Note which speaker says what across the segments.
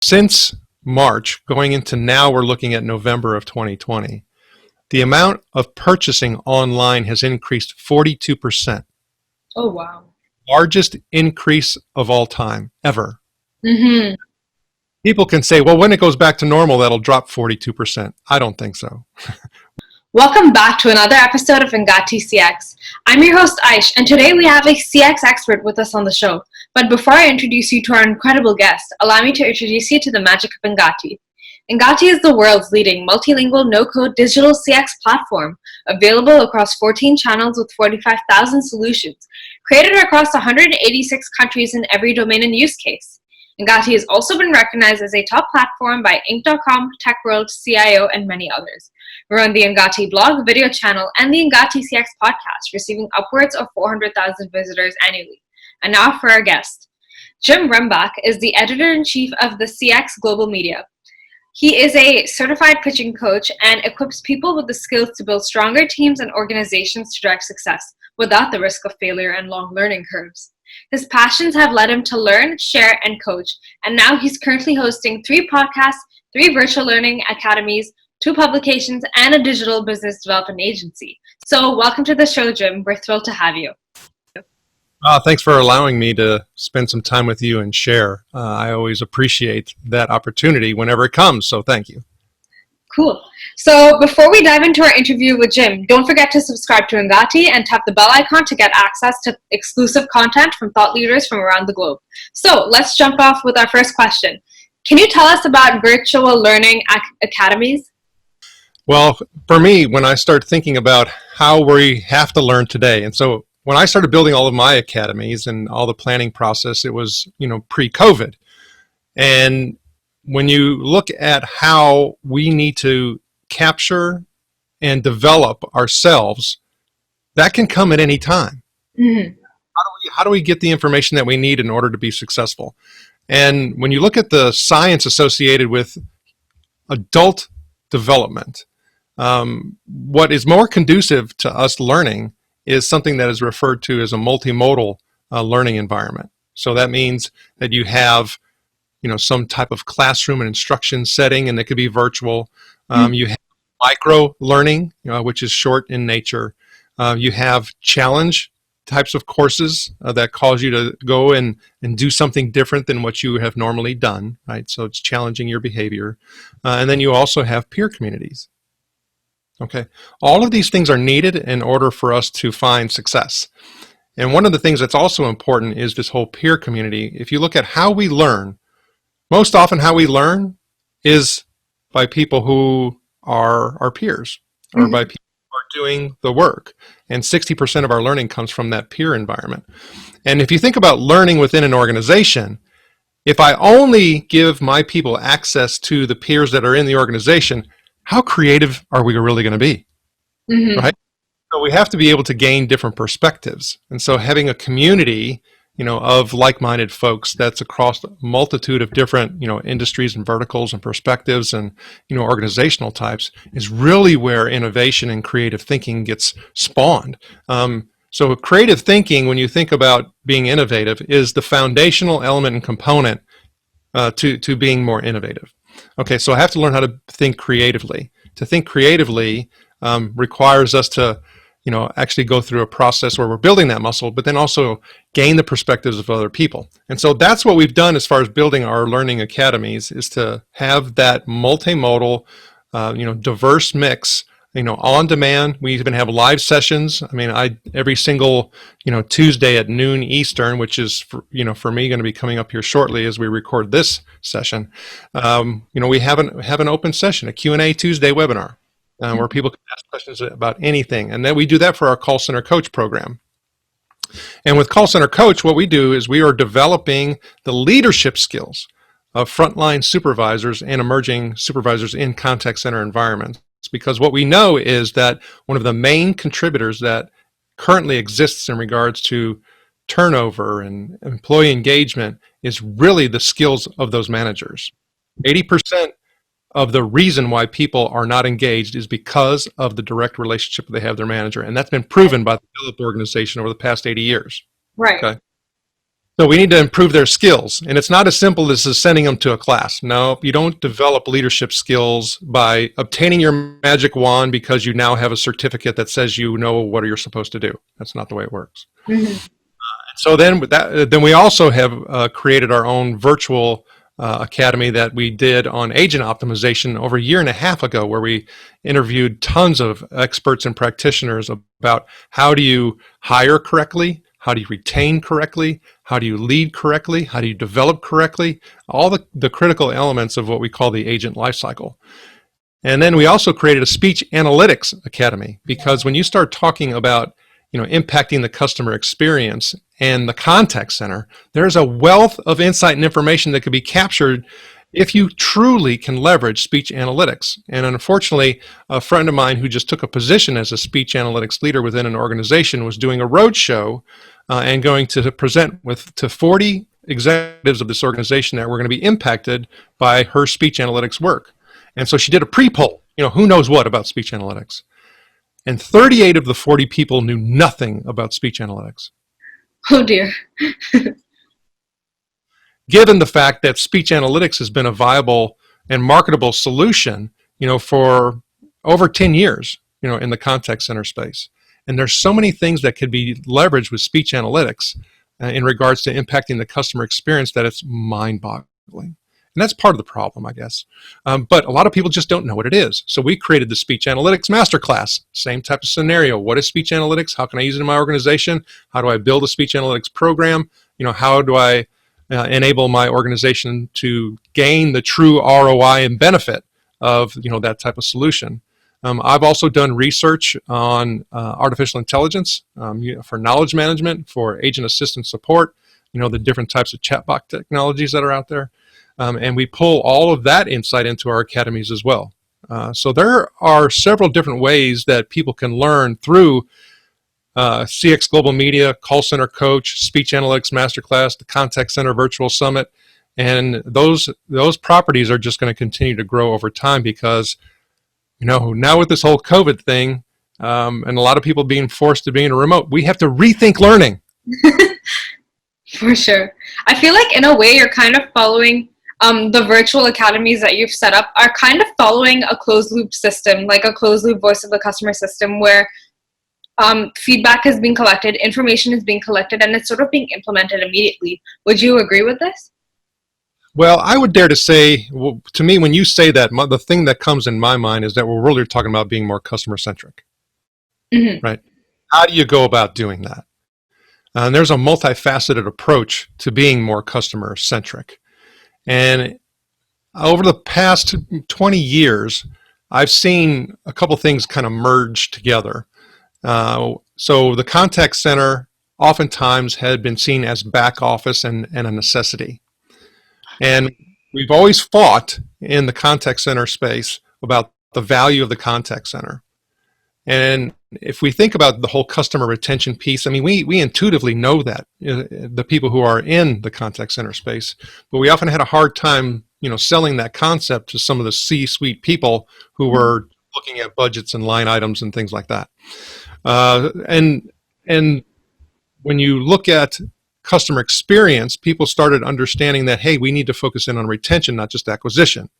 Speaker 1: Since March, going into now, we're looking at November of 2020. The amount of purchasing online has increased 42%.
Speaker 2: Oh, wow.
Speaker 1: Largest increase of all time, ever.
Speaker 2: Mm-hmm.
Speaker 1: People can say, well, when it goes back to normal, that'll drop 42%. I don't think so.
Speaker 2: Welcome back to another episode of Engati CX. I'm your host Aish, and today we have a CX expert with us on the show. But before I introduce you to our incredible guest, allow me to introduce you to the magic of Engati. Engati is the world's leading multilingual no-code digital CX platform, available across 14 channels with 45,000 solutions, created across 186 countries in every domain and use case. Engati has also been recognized as a top platform by Inc.com, TechWorld, CIO, and many others. We run the Engati blog, video channel, and the Engati CX podcast, receiving upwards of 400,000 visitors annually. And now for our guest. Jim Rembach is the editor-in-chief of the CX Global Media. He is a certified pitching coach and equips people with the skills to build stronger teams and organizations to drive success without the risk of failure and long learning curves. His passions have led him to learn, share, and coach, and now he's currently hosting 3 podcasts, 3 virtual learning academies, 2 publications, and a digital business development agency. So welcome to the show, Jim. We're thrilled to have you.
Speaker 1: Thanks for allowing me to spend some time with you and share. I always appreciate that opportunity whenever it comes, so thank you.
Speaker 2: Cool. So before we dive into our interview with Jim, don't forget to subscribe to Engati and tap the bell icon to get access to exclusive content from thought leaders from around the globe. So let's jump off with our first question. Can you tell us about virtual learning academies?
Speaker 1: Well, for me, when I start thinking about how we have to learn today, and so when I started building all of my academies and all the planning process, it was, pre-COVID. And when you look at how we need to capture and develop ourselves, that can come at any time.
Speaker 2: Mm-hmm.
Speaker 1: How do we get the information that we need in order to be successful? And when you look at the science associated with adult development, what is more conducive to us learning is something that is referred to as a multimodal learning environment. So that means that you have some type of classroom and instruction setting, and it could be virtual. You have micro learning, which is short in nature. You have challenge types of courses that cause you to go and do something different than what you have normally done, right? So it's challenging your behavior. And then you also have peer communities. Okay, all of these things are needed in order for us to find success. And one of the things that's also important is this whole peer community. If you look at how we learn, most often how we learn is by people who are our peers, or by people who are doing the work. And 60% of our learning comes from that peer environment. And if you think about learning within an organization, if I only give my people access to the peers that are in the organization, how creative are we really going to be?
Speaker 2: Mm-hmm.
Speaker 1: Right? So we have to be able to gain different perspectives. And so having a community of like-minded folks that's across a multitude of different, industries and verticals and perspectives and, organizational types is really where innovation and creative thinking gets spawned. So creative thinking, when you think about being innovative, is the foundational element and component to being more innovative. Okay, so I have to learn how to think creatively. To think creatively requires us to actually go through a process where we're building that muscle, but then also gain the perspectives of other people. And so that's what we've done as far as building our learning academies, is to have that multimodal, diverse mix, on demand. We even have live sessions. I mean, every single, Tuesday at noon Eastern, which is, for me going to be coming up here shortly as we record this session. We have an open session, a Q&A Tuesday webinar. Where people can ask questions about anything. And then we do that for our call center coach program. And with call center coach, what we do is we are developing the leadership skills of frontline supervisors and emerging supervisors in contact center environments. Because what we know is that one of the main contributors that currently exists in regards to turnover and employee engagement is really the skills of those managers. 80% of the reason why people are not engaged is because of the direct relationship they have with their manager. And that's been proven by the Gallup organization over the past 80 years.
Speaker 2: Right.
Speaker 1: Okay. So we need to improve their skills. And it's not as simple as just sending them to a class. No, you don't develop leadership skills by obtaining your magic wand because you now have a certificate that says you know what you're supposed to do. That's not the way it works.
Speaker 2: Mm-hmm.
Speaker 1: So then we also have created our own virtual academy that we did on agent optimization over a year and a half ago, where we interviewed tons of experts and practitioners about how do you hire correctly, how do you retain correctly, how do you lead correctly, how do you develop correctly, all the critical elements of what we call the agent lifecycle. And then we also created a speech analytics academy, because when you start talking about impacting the customer experience and the contact center, there's a wealth of insight and information that could be captured if you truly can leverage speech analytics. And unfortunately, a friend of mine who just took a position as a speech analytics leader within an organization was doing a roadshow and going to present to 40 executives of this organization that were going to be impacted by her speech analytics work. And so she did a pre-poll, who knows what about speech analytics? And 38 of the 40 people knew nothing about speech analytics.
Speaker 2: Oh dear.
Speaker 1: Given the fact that speech analytics has been a viable and marketable solution, for over 10 years, in the contact center space. And there's so many things that could be leveraged with speech analytics in regards to impacting the customer experience that it's mind-boggling. And that's part of the problem, I guess. But a lot of people just don't know what it is. So we created the Speech Analytics Masterclass. Same type of scenario. What is speech analytics? How can I use it in my organization? How do I build a speech analytics program? How do I enable my organization to gain the true ROI and benefit of that type of solution? I've also done research on artificial intelligence for knowledge management, for agent assistant support, the different types of chatbot technologies that are out there. And we pull all of that insight into our academies as well. So there are several different ways that people can learn through CX Global Media, Call Center Coach, Speech Analytics Masterclass, the Contact Center Virtual Summit. And those properties are just going to continue to grow over time because, now with this whole COVID thing and a lot of people being forced to be in a remote, we have to rethink learning.
Speaker 2: For sure. I feel like in a way you're kind of following the virtual academies that you've set up are kind of following a closed loop system, like a closed loop voice of the customer system where feedback is being collected, information is being collected, and it's sort of being implemented immediately. Would you agree with this?
Speaker 1: Well, I would dare to say, to me, when you say that, the thing that comes in my mind is that we're really talking about being more customer centric, right? How do you go about doing that? And there's a multifaceted approach to being more customer centric. And over the past 20 years, I've seen a couple things kind of merge together. So the contact center oftentimes had been seen as back office and a necessity. And we've always fought in the contact center space about the value of the contact center. And if we think about the whole customer retention piece, I mean, we intuitively know that, the people who are in the contact center space, but we often had a hard time, selling that concept to some of the C-suite people who were looking at budgets and line items and things like that. And when you look at customer experience, people started understanding that, hey, we need to focus in on retention, not just acquisition.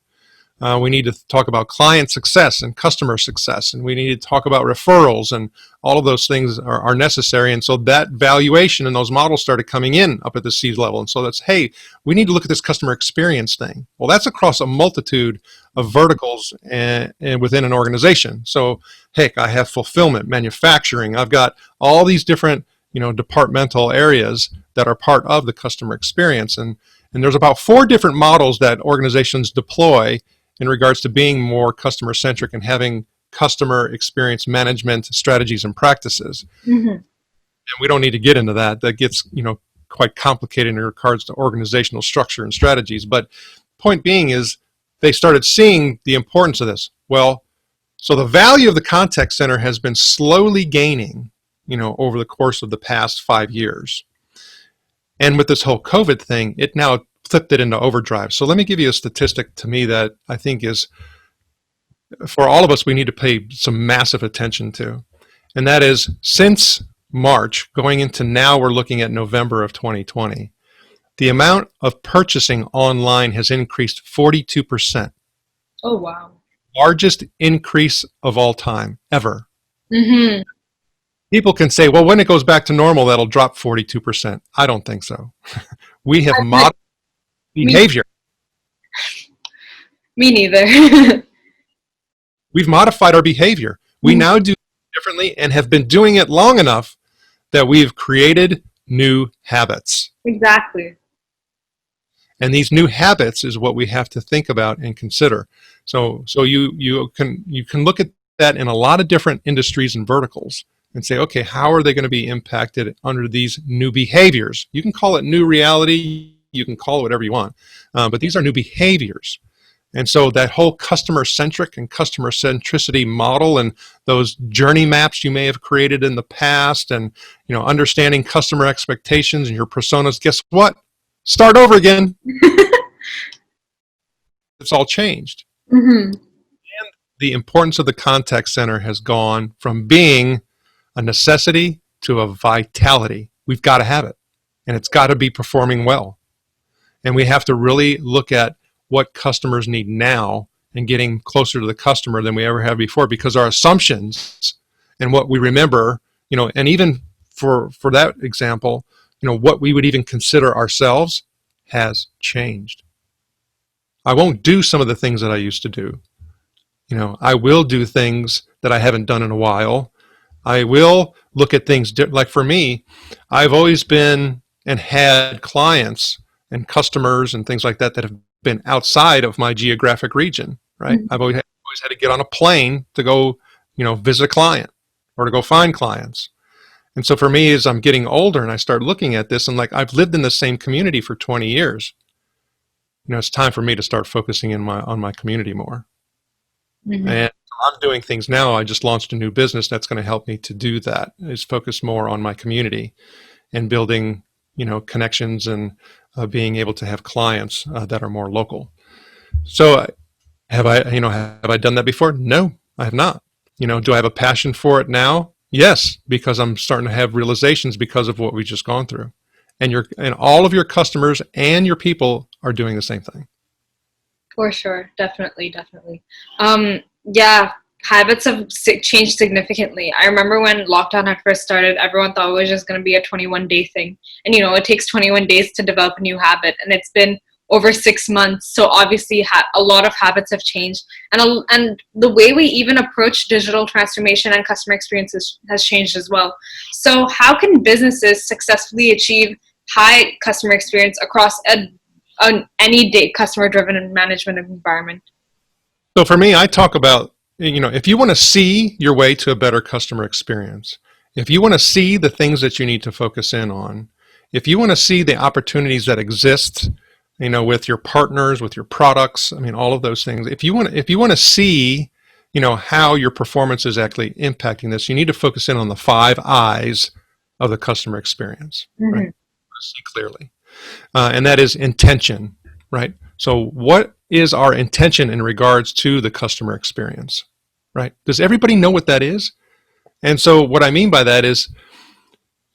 Speaker 1: We need to talk about client success and customer success, and we need to talk about referrals, and all of those things are necessary. And so that valuation and those models started coming in up at the C level. And so that's, hey, we need to look at this customer experience thing. Well, that's across a multitude of verticals and within an organization. So, heck, I have fulfillment, manufacturing. I've got all these different, departmental areas that are part of the customer experience. And there's about 4 different models that organizations deploy in regards to being more customer centric and having customer experience management strategies and practices. And we don't need to get into that. That gets, quite complicated in regards to organizational structure and strategies. But point being is they started seeing the importance of this. Well, so the value of the contact center has been slowly gaining, over the course of the past 5 years. And with this whole COVID thing, it now flipped it into overdrive. So let me give you a statistic to me that I think is, for all of us, we need to pay some massive attention to. And that is, since March, going into now, we're looking at November of 2020, the amount of purchasing online has increased 42%.
Speaker 2: Oh, wow.
Speaker 1: Largest increase of all time, ever.
Speaker 2: Mm-hmm.
Speaker 1: People can say, well, when it goes back to normal, that'll drop 42%. I don't think so. We have modified
Speaker 2: Me,
Speaker 1: behavior.
Speaker 2: me neither.
Speaker 1: We've modified our behavior. We
Speaker 2: Mhm.
Speaker 1: now do it differently and have been doing it long enough that we've created new habits.
Speaker 2: Exactly.
Speaker 1: And these new habits is what we have to think about and consider. So you can look at that in a lot of different industries and verticals and say, okay, how are they going to be impacted under these new behaviors? You can call it new reality, you can call it whatever you want, but these are new behaviors. And so that whole customer centric and customer centricity model and those journey maps you may have created in the past and understanding customer expectations and your personas, guess what? Start over again. It's all changed.
Speaker 2: Mm-hmm.
Speaker 1: The importance of the contact center has gone from being a necessity to a vitality. We've got to have it, and it's got to be performing well. And we have to really look at what customers need now and getting closer to the customer than we ever have before, because our assumptions and what we remember, and even for that example, what we would even consider ourselves has changed. I won't do some of the things that I used to do. I will do things that I haven't done in a while. I will look at things like for me, I've always been and had clients and customers and things like that that have been outside of my geographic region, right? I've always had to get on a plane to go, visit a client or to go find clients. And so for me, as I'm getting older and I start looking at this, and like I've lived in the same community for 20 years, it's time for me to start focusing on my community more.
Speaker 2: Mm-hmm.
Speaker 1: And I'm doing things now. I just launched a new business that's going to help me to do that. Is focus more on my community and building, connections and being able to have clients that are more local. So have I done that before? No, I have not. Do I have a passion for it now? Yes, because I'm starting to have realizations because of what we've just gone through. And all of your customers and your people are doing the same thing.
Speaker 2: For sure. Definitely, definitely. Yeah, habits have changed significantly. I remember when lockdown had first started, everyone thought it was just going to be a 21-day thing. And, it takes 21 days to develop a new habit. And it's been over 6 months. So obviously a lot of habits have changed. And the way we even approach digital transformation and customer experiences has changed as well. So how can businesses successfully achieve high customer experience across an any day customer driven management environment?
Speaker 1: So for me, I talk about, if you want to see your way to a better customer experience, if you want to see the things that you need to focus in on, if you want to see the opportunities that exist, with your partners, with your products, all of those things, if you want to see, how your performance is actually impacting this, you need to focus in on the 5 I's of the customer experience, right?
Speaker 2: Mm-hmm.
Speaker 1: See clearly. And that is intention, right? So what is our intention in regards to the customer experience, right? Does everybody know what that is? And so what I mean by that is,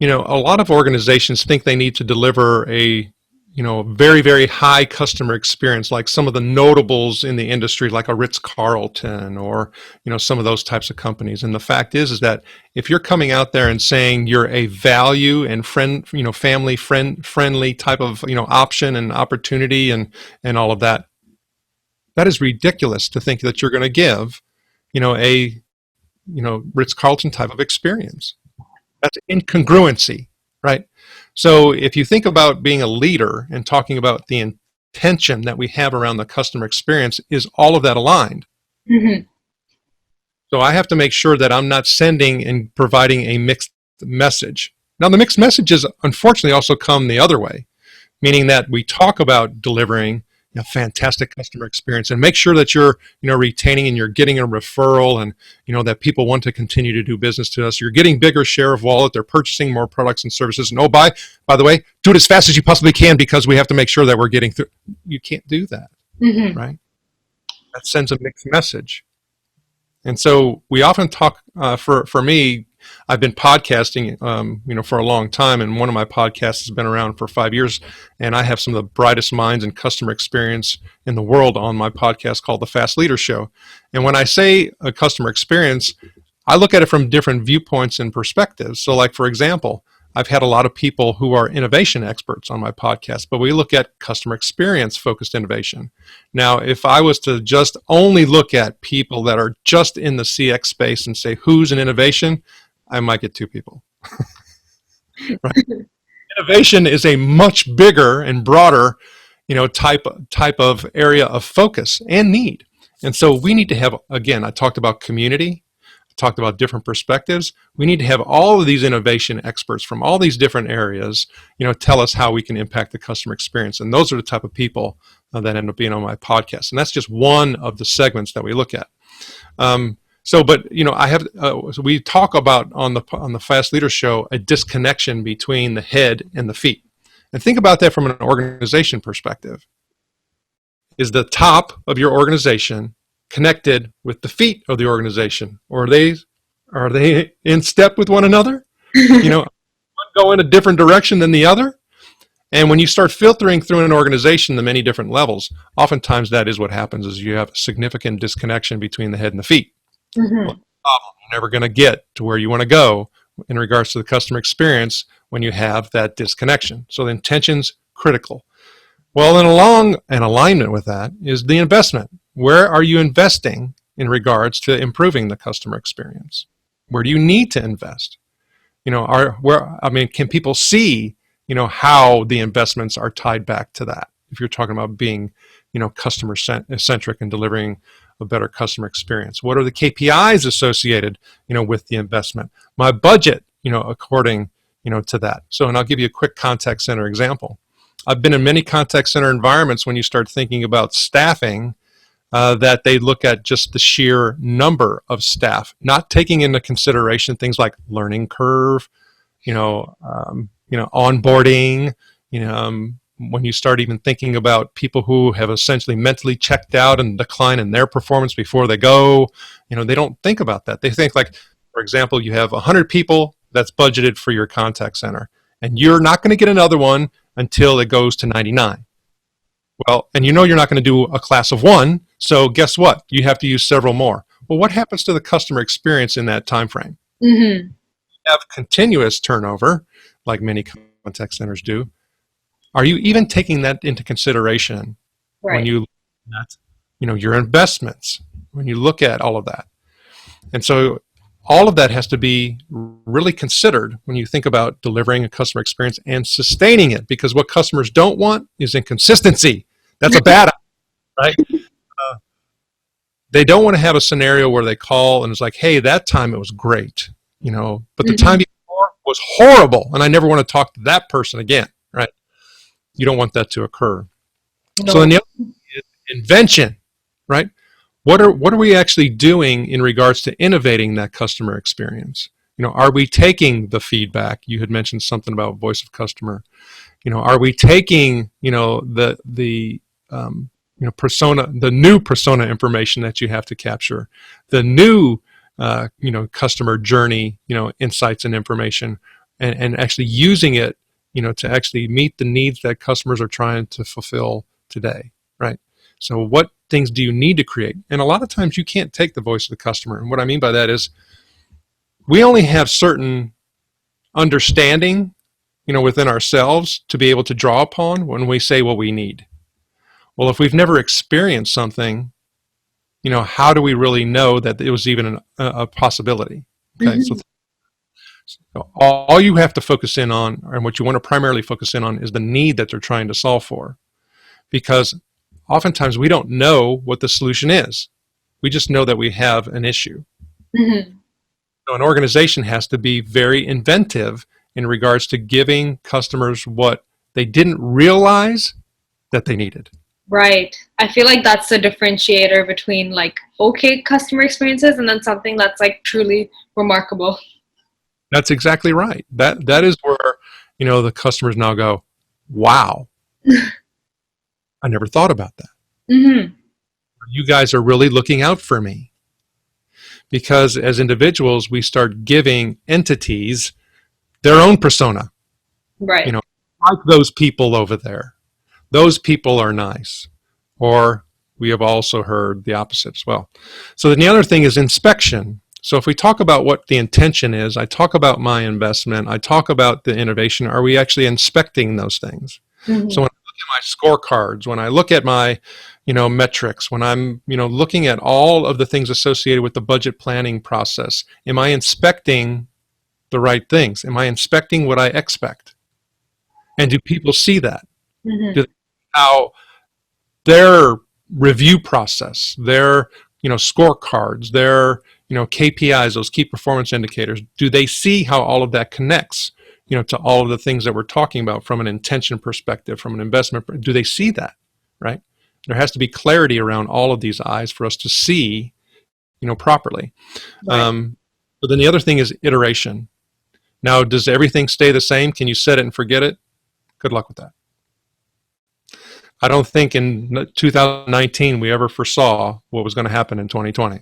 Speaker 1: a lot of organizations think they need to deliver a, very, very high customer experience, like some of the notables in the industry, like a Ritz-Carlton or, some of those types of companies. And the fact is that if you're coming out there and saying you're a value and family friendly type of, option and opportunity and all of that, that is ridiculous to think that you're going to give, a, Ritz-Carlton type of experience. That's incongruency, right? So if you think about being a leader and talking about the intention that we have around the customer experience, is all of that aligned?
Speaker 2: Mm-hmm.
Speaker 1: So I have to make sure that I'm not sending and providing a mixed message. Now, the mixed messages, unfortunately, also come the other way, meaning that we talk about delivering a fantastic customer experience and make sure that you're retaining and you're getting a referral and that people want to continue to do business to us. You're getting bigger share of wallet. They're purchasing more products and services. And by the way, do it as fast as you possibly can because we have to make sure that we're getting through. You can't do that,
Speaker 2: Mm-hmm.
Speaker 1: right? That sends a mixed message. And so we often talk, for me, I've been podcasting, for a long time, and one of my podcasts has been around for 5 years, and I have some of the brightest minds in customer experience in the world on my podcast called The Fast Leader Show. And when I say a customer experience, I look at it from different viewpoints and perspectives. So, like, for example, I've had a lot of people who are innovation experts on my podcast, but we look at customer experience focused innovation. Now, if I was to just only look at people that are just in the CX space and say, who's an innovation, I might get two people. Right? Innovation is a much bigger and broader, type of area of focus and need. And so we need to have, again, I talked about community, I talked about different perspectives. We need to have all of these innovation experts from all these different areas, tell us how we can impact the customer experience. And those are the type of people that end up being on my podcast. And that's just one of the segments that we look at. So we talk about on the Fast Leader Show a disconnection between the head and the feet, and think about that from an organization perspective. Is the top of your organization connected with the feet of the organization, or are they in step with one another? One go in a different direction than the other. And when you start filtering through an organization the many different levels, oftentimes that is what happens: is you have a significant disconnection between the head and the feet.
Speaker 2: Mm-hmm.
Speaker 1: Well, you're never going to get to where you want to go in regards to the customer experience when you have that disconnection. So the intention's critical. Well, and along an alignment with that is the investment. Where are you investing in regards to improving the customer experience? Where do you need to invest? Can people see, how the investments are tied back to that? If you're talking about being, customer centric and delivering a better customer experience, what are the KPIs associated, with the investment? My budget, according, to that. So, and I'll give you a quick contact center example. I've been in many contact center environments when you start thinking about staffing, that they look at just the sheer number of staff, not taking into consideration things like learning curve, onboarding, when you start even thinking about people who have essentially mentally checked out and decline in their performance before they go, they don't think about that. They think, like, for example, you have 100 people that's budgeted for your contact center, and you're not going to get another one until it goes to 99. Well, and you're not going to do a class of one, so guess what? You have to use several more. Well, what happens to the customer experience in that time frame?
Speaker 2: Mm-hmm.
Speaker 1: You have continuous turnover, like many contact centers do. Are you even taking that into consideration when you look at, your investments, when you look at all of that? And so all of that has to be really considered when you think about delivering a customer experience and sustaining it, because what customers don't want is inconsistency. That's a bad idea, right? They don't want to have a scenario where they call and it's like, hey, that time it was great, but the time before was horrible, and I never want to talk to that person again, right? You don't want that to occur. No. So then the other is invention, right? What are we actually doing in regards to innovating that customer experience? Are we taking the feedback? You had mentioned something about voice of customer. Are we taking, the persona, the new persona information that you have to capture, the new, customer journey, insights and information, and actually using it, to actually meet the needs that customers are trying to fulfill today, right? So what things do you need to create? And a lot of times you can't take the voice of the customer. And what I mean by that is we only have certain understanding, within ourselves to be able to draw upon when we say what we need. Well, if we've never experienced something, how do we really know that it was even a possibility? Okay,
Speaker 2: Mm-hmm.
Speaker 1: So all you have to focus in on, and what you want to primarily focus in on, is the need that they're trying to solve for. Because oftentimes we don't know what the solution is. We just know that we have an issue.
Speaker 2: Mm-hmm.
Speaker 1: So an organization has to be very inventive in regards to giving customers what they didn't realize that they needed.
Speaker 2: Right. I feel like that's the differentiator between, like, okay customer experiences and then something that's, like, truly remarkable.
Speaker 1: That's exactly right. That is where, the customers now go, wow, I never thought about that.
Speaker 2: Mm-hmm.
Speaker 1: You guys are really looking out for me. because as individuals, we start giving entities their own persona.
Speaker 2: Right.
Speaker 1: Like those people over there. Those people are nice. Or we have also heard the opposite as well. So then the other thing is inspection. So if we talk about what the intention is, I talk about my investment, I talk about the innovation, are we actually inspecting those things?
Speaker 2: Mm-hmm.
Speaker 1: So when I look at my scorecards, when I look at my, metrics, when I'm, looking at all of the things associated with the budget planning process, am I inspecting the right things? Am I inspecting what I expect? And do people see that?
Speaker 2: Mm-hmm.
Speaker 1: Do they, how their review process, their scorecards, their KPIs, those key performance indicators, do they see how all of that connects to all of the things that we're talking about from an intention perspective, from an investment? Do they see that? Right? There has to be clarity around all of these eyes for us to see properly.
Speaker 2: Right.
Speaker 1: But then the other thing is iteration. Now, does everything stay the same? Can you set it and forget it? Good luck with that. I don't think in 2019 we ever foresaw what was going to happen in 2020,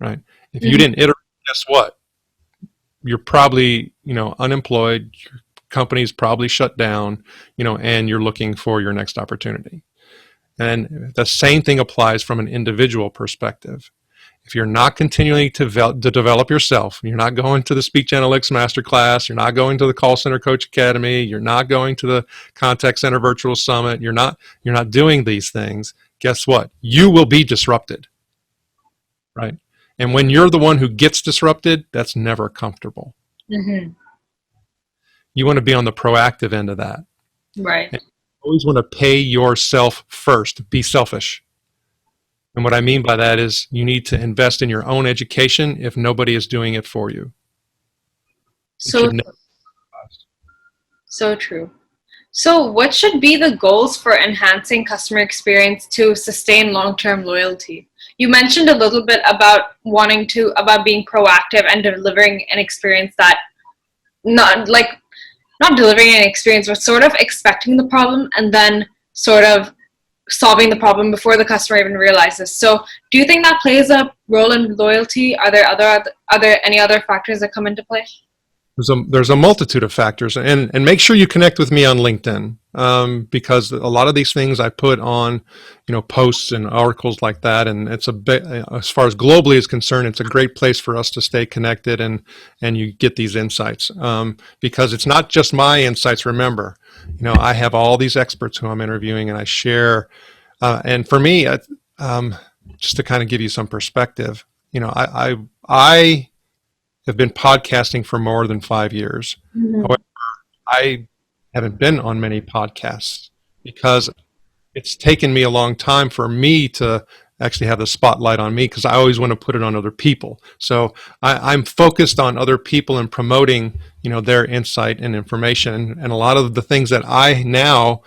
Speaker 1: right? If you didn't iterate, guess what? You're probably, unemployed, your company's probably shut down, and you're looking for your next opportunity. And the same thing applies from an individual perspective. If you're not continuing to develop yourself, you're not going to the speech analytics masterclass, you're not going to the call center coach academy, you're not going to the contact center virtual summit, you're not doing these things, guess what? You will be disrupted, right? And when you're the one who gets disrupted, that's never comfortable.
Speaker 2: Mm-hmm.
Speaker 1: You want to be on the proactive end of that.
Speaker 2: Right.
Speaker 1: And you always want to pay yourself first. Be selfish. And what I mean by that is you need to invest in your own education if nobody is doing it for you.
Speaker 2: So true. So what should be the goals for enhancing customer experience to sustain long-term loyalty? You mentioned a little bit about about being proactive and delivering an experience that not delivering an experience, but sort of expecting the problem and then sort of solving the problem before the customer even realizes. So do you think that plays a role in loyalty? Are there any other factors that come into play?
Speaker 1: There's a multitude of factors, and make sure you connect with me on LinkedIn, because a lot of these things I put on, posts and articles like that, and it's a bit, as far as globally is concerned, it's a great place for us to stay connected and you get these insights, because it's not just my insights. Remember, I have all these experts who I'm interviewing, and I share, and for me, just to kind of give you some perspective, I have been podcasting for more than 5 years.
Speaker 2: Mm-hmm.
Speaker 1: However, I haven't been on many podcasts because it's taken me a long time for me to actually have the spotlight on me, because I always want to put it on other people. So I'm focused on other people and promoting, their insight and information. And a lot of the things that I now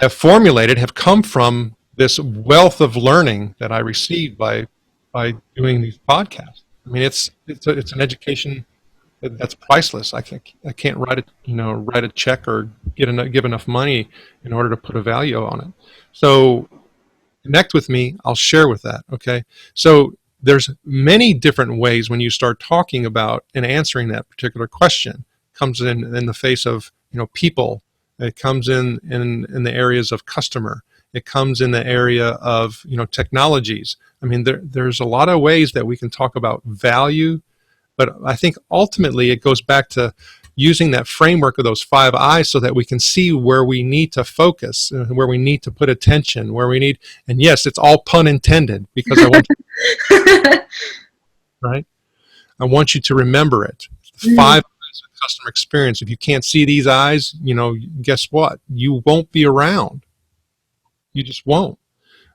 Speaker 1: have formulated have come from this wealth of learning that I received by doing these podcasts. I mean, it's an education that's priceless. I can't write a check or give enough money in order to put a value on it. So connect with me. I'll share with that. Okay. So there's many different ways when you start talking about and answering that particular question. It comes in the face of people. It comes in the areas of customer. It comes in the area of technologies. I mean, there's a lot of ways that we can talk about value, but I think ultimately it goes back to using that framework of those 5 eyes so that we can see where we need to focus, where we need to put attention, and yes, it's all pun intended, because I want right? I want you to remember it. The 5 eyes of customer experience. If you can't see these eyes, guess what? You won't be around. You just won't.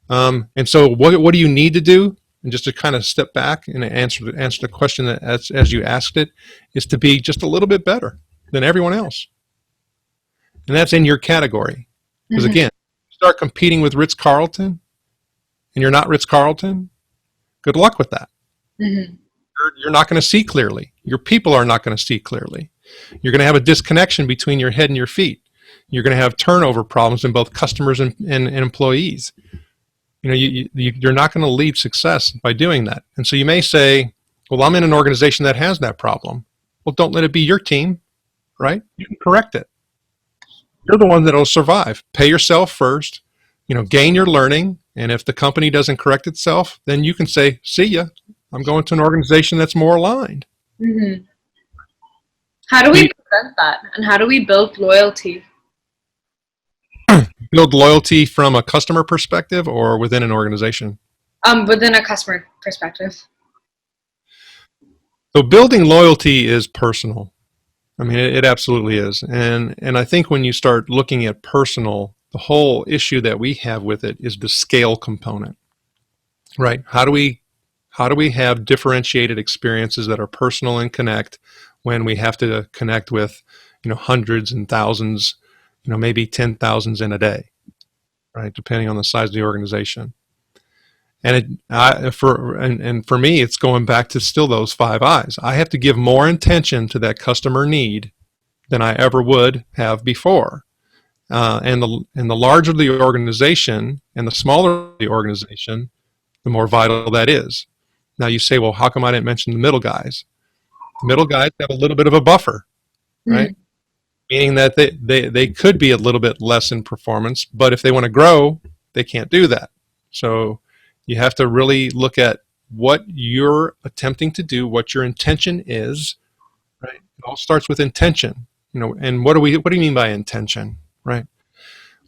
Speaker 1: And so what do you need to do? And just to kind of step back and answer the question as you asked it, is to be just a little bit better than everyone else. And that's in your category. Because again, start competing with Ritz-Carlton and you're not Ritz-Carlton, good luck with that.
Speaker 2: Mm-hmm.
Speaker 1: You're not going to see clearly. Your people are not going to see clearly. You're going to have a disconnection between your head and your feet. You're going to have turnover problems in both customers and employees. you're not going to lead success by doing that. And so you may say, well, I'm in an organization that has that problem. Well, don't let it be your team, right? You can correct it. You're the one that'll survive. Pay yourself first, gain your learning. And if the company doesn't correct itself, then you can say, see ya, I'm going to an organization that's more aligned.
Speaker 2: Mm-hmm. How do we prevent that? And how do we build loyalty?
Speaker 1: Build loyalty from a customer perspective or within an organization?
Speaker 2: Within a customer perspective.
Speaker 1: So building loyalty is personal. I mean, it absolutely is. And I think when you start looking at personal, the whole issue that we have with it is the scale component, right? How do we have differentiated experiences that are personal and connect when we have to connect with, hundreds and thousands, maybe 10,000s in a day, right? Depending on the size of the organization. And for me, it's going back to still those 5 eyes. I have to give more attention to that customer need than I ever would have before. And the larger the organization and the smaller the organization, the more vital that is. Now you say, well, how come I didn't mention the middle guys? The middle guys have a little bit of a buffer, right?
Speaker 2: Mm-hmm.
Speaker 1: Meaning that they could be a little bit less in performance, but if they want to grow, they can't do that. So you have to really look at what you're attempting to do, what your intention is, right? It all starts with intention, and what do you mean by intention, right?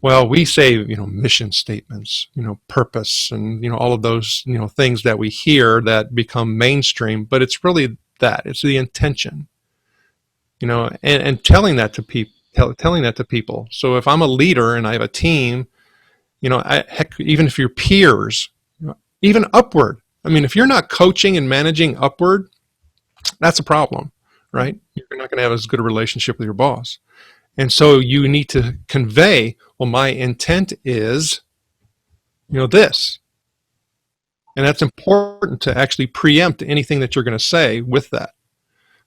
Speaker 1: Well, we say, mission statements, purpose, and, all of those, things that we hear that become mainstream, but it's really that. It's the intention, and telling that to people. So if I'm a leader and I have a team, heck, even if you're peers, even upward. I mean, if you're not coaching and managing upward, that's a problem, right? You're not going to have as good a relationship with your boss. And so you need to convey, well, my intent is, this. And that's important to actually preempt anything that you're going to say with that.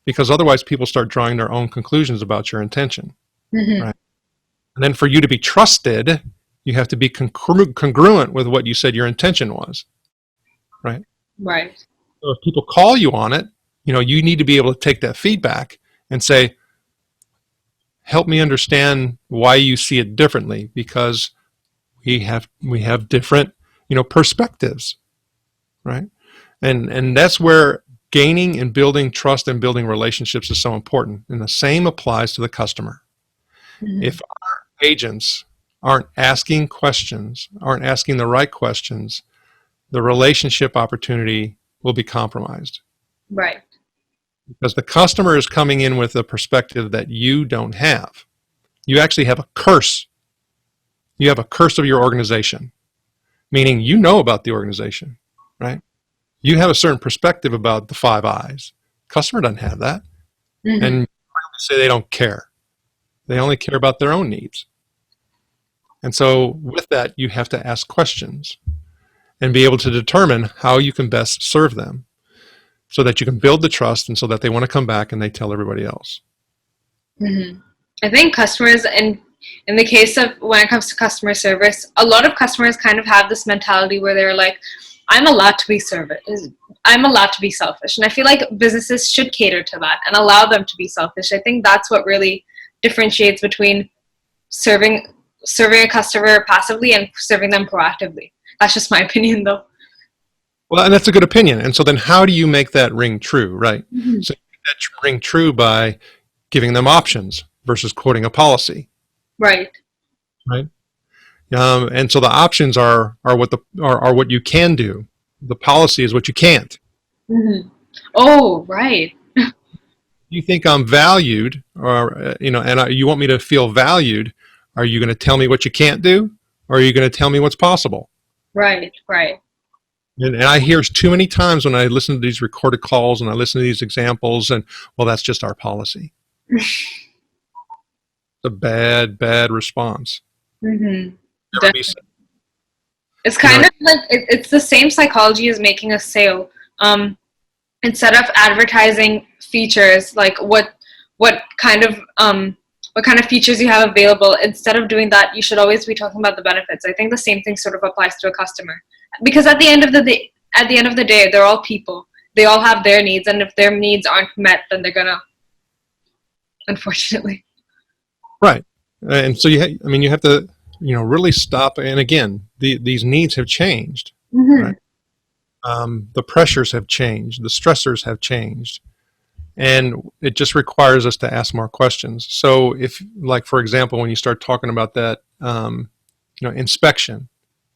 Speaker 1: Because otherwise people start drawing their own conclusions about your intention,
Speaker 2: Mm-hmm.
Speaker 1: right? And then for you to be trusted, you have to be congruent with what you said your intention was, right?
Speaker 2: Right.
Speaker 1: So if people call you on it, you need to be able to take that feedback and say, help me understand why you see it differently, because we have different, perspectives, right? And that's where gaining and building trust and building relationships is so important. And the same applies to the customer.
Speaker 2: Mm-hmm.
Speaker 1: If our agents aren't asking questions, aren't asking the right questions, the relationship opportunity will be compromised.
Speaker 2: Right.
Speaker 1: Because the customer is coming in with a perspective that you don't have. You actually have a curse. You have a curse of your organization, meaning you know about the organization, right? You have a certain perspective about the 5 eyes. Customer doesn't have that.
Speaker 2: Mm-hmm.
Speaker 1: And you say they don't care. They only care about their own needs. And so with that, you have to ask questions and be able to determine how you can best serve them so that you can build the trust and so that they want to come back and they tell everybody else.
Speaker 2: Mm-hmm. I think customers, in the case of when it comes to customer service, a lot of customers kind of have this mentality where they're like, I'm allowed to be I'm allowed to be selfish. And I feel like businesses should cater to that and allow them to be selfish. I think that's what really differentiates between serving a customer passively and serving them proactively. That's just my opinion, though.
Speaker 1: Well, and that's a good opinion. And so then how do you make that ring true, right?
Speaker 2: Mm-hmm.
Speaker 1: So you make that ring true by giving them options versus quoting a policy.
Speaker 2: Right.
Speaker 1: Right. And so the options are what you can do. The policy is what you can't.
Speaker 2: Mm-hmm. Oh, right.
Speaker 1: You think I'm valued, or and you want me to feel valued. Are you going to tell me what you can't do, or are you going to tell me what's possible?
Speaker 2: Right. Right.
Speaker 1: And I hear too many times when I listen to these recorded calls and I listen to these examples, and well, that's just our policy. It's a bad response.
Speaker 2: Mm-hmm.
Speaker 1: Never be said.
Speaker 2: It's kind of like it's the same psychology as making a sale. Instead of advertising features, like what kind of features you have available, instead of doing that, you should always be talking about the benefits. I think the same thing sort of applies to a customer. because at the end of the day, they're all people. They all have their needs, and if their needs aren't met, then they're gonna, unfortunately.
Speaker 1: Right. And so you have to, really stop. And again, these needs have changed,
Speaker 2: Mm-hmm.
Speaker 1: right? The pressures have changed, the stressors have changed, and it just requires us to ask more questions. So if, like, for example, when you start talking about that, inspection,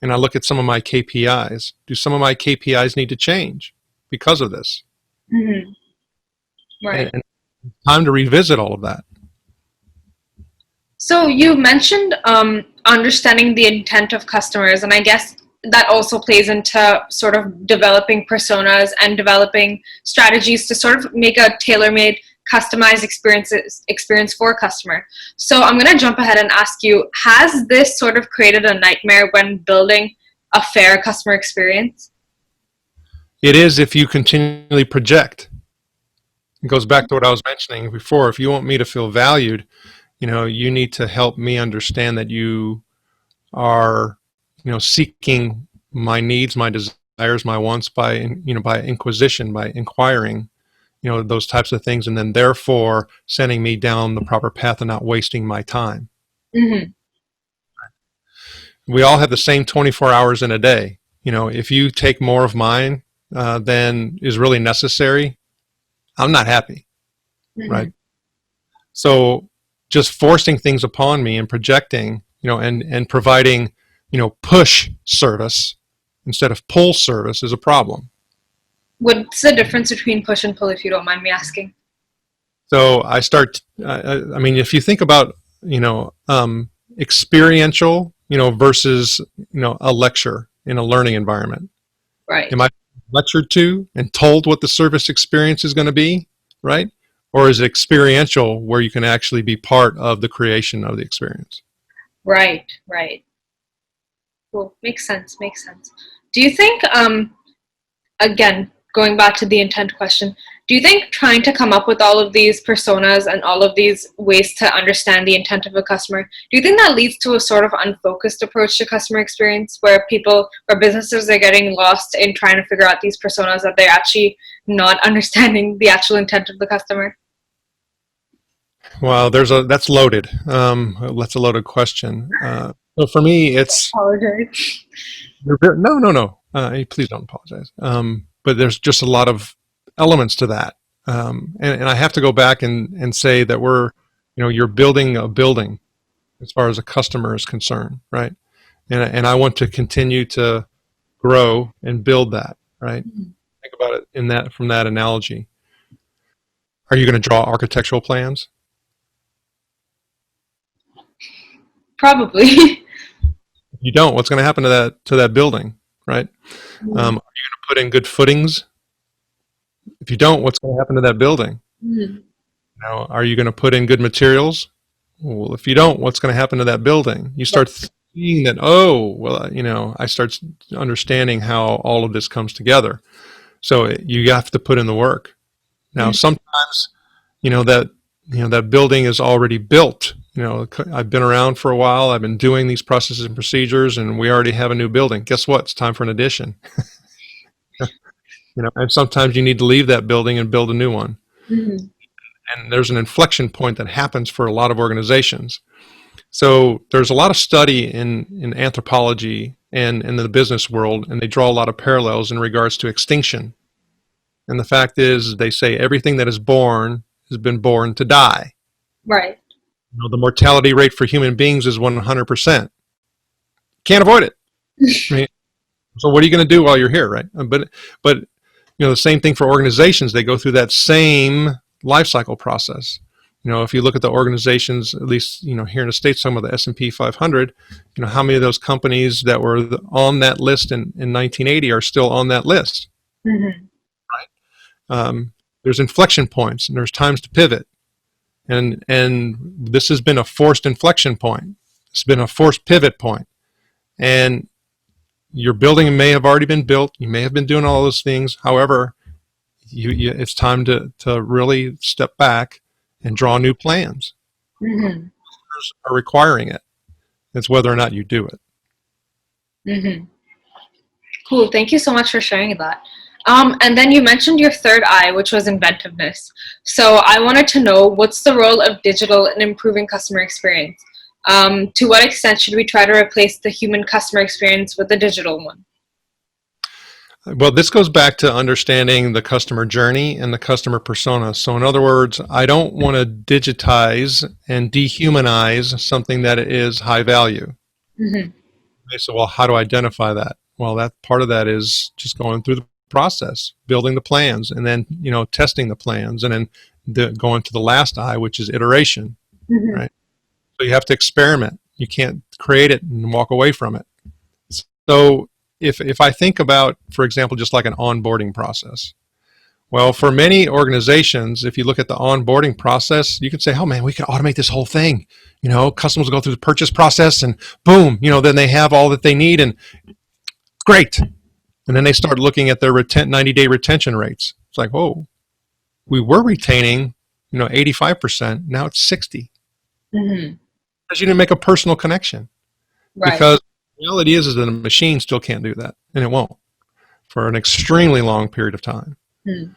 Speaker 1: and I look at some of my KPIs, do some of my KPIs need to change because of this?
Speaker 2: Mm-hmm. Right.
Speaker 1: And time to revisit all of that.
Speaker 2: So you mentioned understanding the intent of customers, and I guess that also plays into sort of developing personas and developing strategies to sort of make a tailor-made, customized experience for a customer. So I'm going to jump ahead and ask you: has this sort of created a nightmare when building a fair customer experience?
Speaker 1: It is if you continually project. It goes back to what I was mentioning before. If you want me to feel valued, you need to help me understand that you are, seeking my needs, my desires, my wants by inquisition, by inquiring, those types of things, and then therefore sending me down the proper path and not wasting my time.
Speaker 2: Mm-hmm.
Speaker 1: We all have the same 24 hours in a day. If you take more of mine than is really necessary, I'm not happy,
Speaker 2: Mm-hmm.
Speaker 1: right? So just forcing things upon me and projecting, and providing, push service instead of pull service is a problem.
Speaker 2: What's the difference between push and pull, if you don't mind me asking?
Speaker 1: So I start, if you think about, experiential, versus, a lecture in a learning environment.
Speaker 2: Right.
Speaker 1: Am I lectured to and told what the service experience is going to be, right? Or is it experiential where you can actually be part of the creation of the experience?
Speaker 2: Right. Right. Cool. Makes sense. Makes sense. Do you think, again, going back to the intent question, do you think trying to come up with all of these personas and all of these ways to understand the intent of a customer, do you think that leads to a sort of unfocused approach to customer experience where businesses are getting lost in trying to figure out these personas that they're actually not understanding the actual intent of the customer?
Speaker 1: Well, that's loaded. That's a loaded question. So for me, it's
Speaker 2: Apologize.
Speaker 1: no, no, no. Please don't apologize. But there's just a lot of elements to that, and I have to go back and say that you're building a building as far as a customer is concerned, right? And I want to continue to grow and build that, right? Think about it from that analogy. Are you going to draw architectural plans?
Speaker 2: Probably.
Speaker 1: If you don't, what's going to happen to that building, right? Are you going to put in good footings? If you don't, what's going to happen to that building?
Speaker 2: Mhm.
Speaker 1: Now, are you going to put in good materials? Well, if you don't, what's going to happen to that building? You start seeing that, oh, well, I start understanding how all of this comes together. So you have to put in the work. Now,
Speaker 2: Mhm.
Speaker 1: sometimes, that, that building is already built. I've been around for a while. I've been doing these processes and procedures, and we already have a new building. Guess what? It's time for an addition. And sometimes you need to leave that building and build a new one.
Speaker 2: Mhm.
Speaker 1: And there's an inflection point that happens for a lot of organizations. So there's a lot of study in anthropology and in the business world, and they draw a lot of parallels in regards to extinction. And the fact is, they say everything that is born has been born to die.
Speaker 2: Right.
Speaker 1: The mortality rate for human beings is 100%. Can't avoid it. I mean, so what are you going to do while you're here, right? But the same thing for organizations. They go through that same life cycle process. If you look at the organizations, at least here in the States, some of the S&P 500, how many of those companies that were on that list in 1980 are still on that list?
Speaker 2: Mhm.
Speaker 1: There's inflection points and there's times to pivot, and this has been a forced inflection point. It's been a forced pivot point, and your building may have already been built. You may have been doing all those things. However, it's time to really step back and draw new plans.
Speaker 2: Mhm.
Speaker 1: Others are requiring it. It's whether or not you do it.
Speaker 2: Mhm. Cool. Thank you so much for sharing that. And then you mentioned your third eye, which was inventiveness. So I wanted to know, what's the role of digital in improving customer experience? To what extent should we try to replace the human customer experience with the digital one?
Speaker 1: Well, this goes back to understanding the customer journey and the customer persona. So, in other words, I don't want to digitize and dehumanize something that is high value.
Speaker 2: Hmm.
Speaker 1: Okay, so, well, how do I identify that? Well, that part of that is just going through the process, building the plans, and then testing the plans, and then going to the last I, which is iteration,
Speaker 2: Hmm.
Speaker 1: right? So you have to experiment. You can't create it and walk away from it. So if I think about, for example, just like an onboarding process, well, for many organizations, if you look at the onboarding process, you could say, oh man, we can automate this whole thing. Customers go through the purchase process and boom, then they have all that they need and great. And then they start looking at their 90-day retention rates. It's like, whoa, we were retaining, 85%. Now it's 60.
Speaker 2: Hmm.
Speaker 1: Because you didn't make a personal connection.
Speaker 2: Right.
Speaker 1: Because the reality is that a machine still can't do that, and it won't for an extremely long period of time.
Speaker 2: Hmm.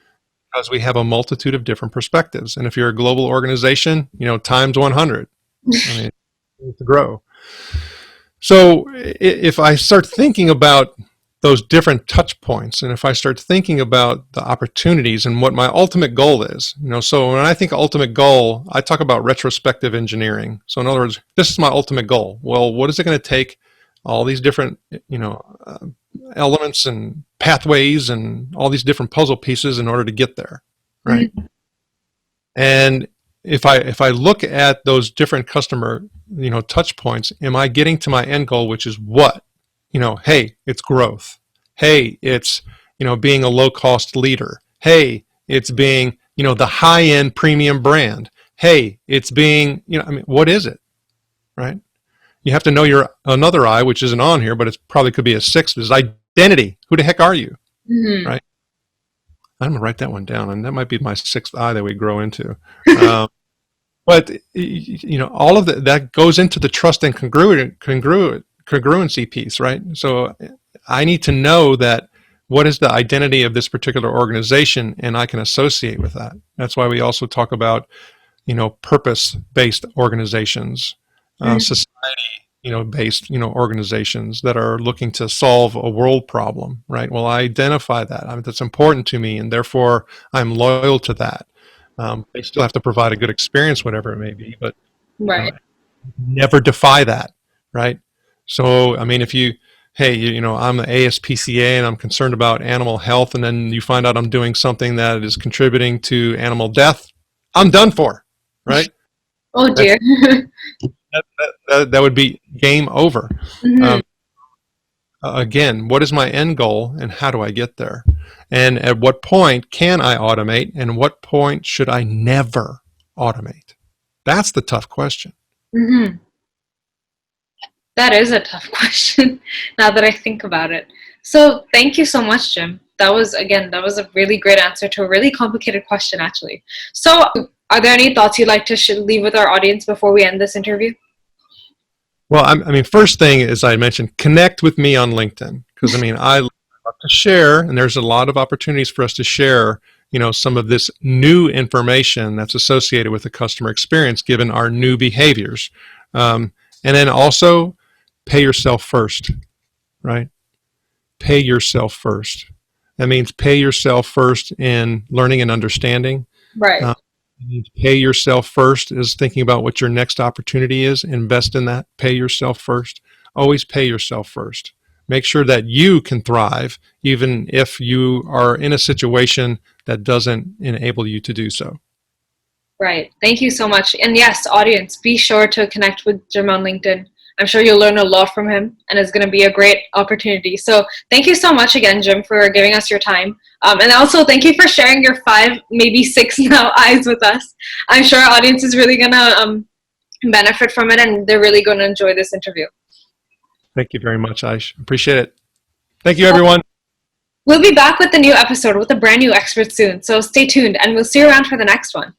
Speaker 1: Because we have a multitude of different perspectives. And if you're a global organization, times 100. I mean, to grow. So if I start thinking about those different touch points, and if I start thinking about the opportunities and what my ultimate goal is, so when I think ultimate goal, I talk about retrospective engineering. So in other words, this is my ultimate goal. Well, what is it going to take? All these different, elements and pathways and all these different puzzle pieces in order to get there, right?
Speaker 2: Hmm.
Speaker 1: And if I look at those different customer, touch points, am I getting to my end goal, which is what? Hey, it's growth. Hey, it's, being a low cost leader. Hey, it's being, the high end premium brand. Hey, it's being, what is it? Right? You have to know your another I, which isn't on here, but it probably could be a sixth, is identity. Who the heck are you?
Speaker 2: Hmm.
Speaker 1: Right? I'm gonna write that one down, and that might be my sixth I that we grow into. Um, but all of that goes into the trust and congruency piece, right? So I need to know that what is the identity of this particular organization, and I can associate with that. That's why we also talk about purpose-based organizations, society based organizations that are looking to solve a world problem, right? Well, I identify that. That's important to me, and therefore I'm loyal to that. They still have to provide a good experience, whatever it may be, but
Speaker 2: Right.
Speaker 1: never defy that, right? So, I mean, if you, hey, I'm an ASPCA and I'm concerned about animal health, and then you find out I'm doing something that is contributing to animal death, I'm done for, right?
Speaker 2: Oh
Speaker 1: That's
Speaker 2: dear.
Speaker 1: that would be game over.
Speaker 2: Hmm.
Speaker 1: Um, again, what is my end goal and how do I get there? And at what point can I automate and what point should I never automate? That's the tough question.
Speaker 2: Hmm. That is a tough question now that I think about it. So thank you so much, Jim. That was a really great answer to a really complicated question, actually. So, are there any thoughts you'd like to leave with our audience before we end this interview?
Speaker 1: Well, I mean, first thing, as I mentioned, connect with me on LinkedIn because I love to share, and there's a lot of opportunities for us to share, some of this new information that's associated with the customer experience, given our new behaviors, and then also pay yourself first, right? Pay yourself first. That means pay yourself first in learning and understanding.
Speaker 2: Right.
Speaker 1: Uh, Pay yourself first is thinking about what your next opportunity is. Invest in that. Pay yourself first. Always pay yourself first. Make sure that you can thrive, even if you are in a situation that doesn't enable you to do so.
Speaker 2: Right. Thank you so much. And yes, audience, be sure to connect with Jim on LinkedIn. I'm sure you'll learn a lot from him, and it's going to be a great opportunity. So thank you so much again, Jim, for giving us your time. And also thank you for sharing your 5, maybe 6 now eyes with us. I'm sure our audience is really going to benefit from it, and they're really going to enjoy this interview.
Speaker 1: Thank you very much, Aish. Appreciate it. Thank you,
Speaker 2: So
Speaker 1: everyone.
Speaker 2: we'll be back with a new episode with a brand new expert soon. So stay tuned, and we'll see you around for the next one.